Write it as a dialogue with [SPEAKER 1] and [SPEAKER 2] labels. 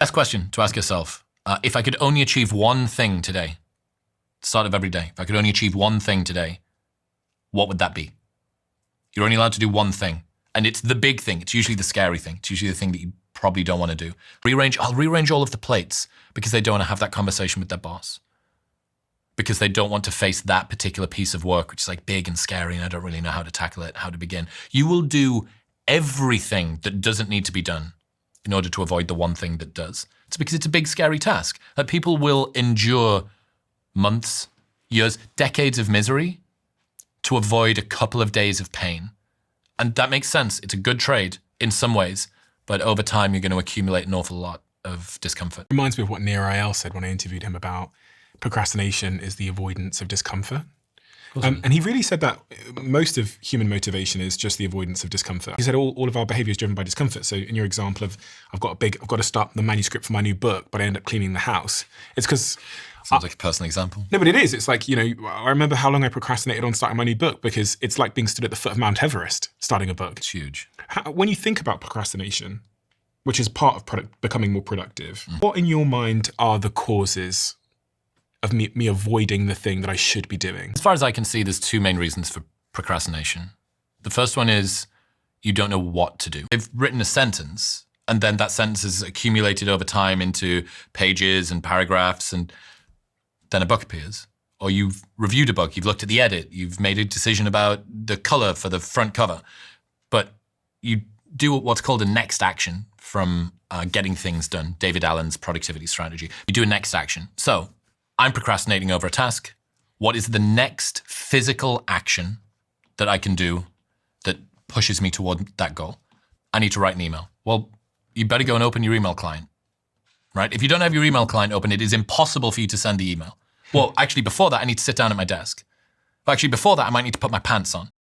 [SPEAKER 1] Best question to ask yourself, if I could only achieve one thing today, start of every day, if I could only achieve one thing today, what would that be? You're only allowed to do one thing. And it's the big thing. It's usually the scary thing. It's usually the thing that you probably don't want to do. I'll rearrange all of the plates because they don't want to have that conversation with their boss. Because they don't want to face that particular piece of work, which is like big and scary and I don't really know how to tackle it, how to begin. You will do everything that doesn't need to be done in order to avoid the one thing that does. It's because it's a big, scary task. That people will endure months, years, decades of misery to avoid a couple of days of pain. And that makes sense. It's a good trade in some ways, but over time, you're going to accumulate an awful lot of discomfort.
[SPEAKER 2] Reminds me of what Nir Eyal said when I interviewed him about procrastination is the avoidance of discomfort. And he really said that most of human motivation is just the avoidance of discomfort. He said all of our behavior is driven by discomfort. So in your example of, I've got to start the manuscript for my new book, but I end up cleaning the house. It's because...
[SPEAKER 1] Sounds like a personal example.
[SPEAKER 2] No, but it is. It's like, I remember how long I procrastinated on starting my new book because it's like being stood at the foot of Mount Everest, starting a book.
[SPEAKER 1] It's huge.
[SPEAKER 2] When you think about procrastination, which is part of becoming more productive, what in your mind are the causes of me avoiding the thing that I should be doing?
[SPEAKER 1] As far as I can see, there's two main reasons for procrastination. The first one is you don't know what to do. They've written a sentence, and then that sentence is accumulated over time into pages and paragraphs, and then a book appears. Or you've reviewed a book, you've looked at the edit, you've made a decision about the color for the front cover, but you do what's called a next action from Getting Things Done, David Allen's productivity strategy. You do a next action. So I'm procrastinating over a task. What is the next physical action that I can do that pushes me toward that goal? I need to write an email. Well, you better go and open your email client, right? If you don't have your email client open, it is impossible for you to send the email. Well, actually, before that, I need to sit down at my desk. But actually, before that, I might need to put my pants on.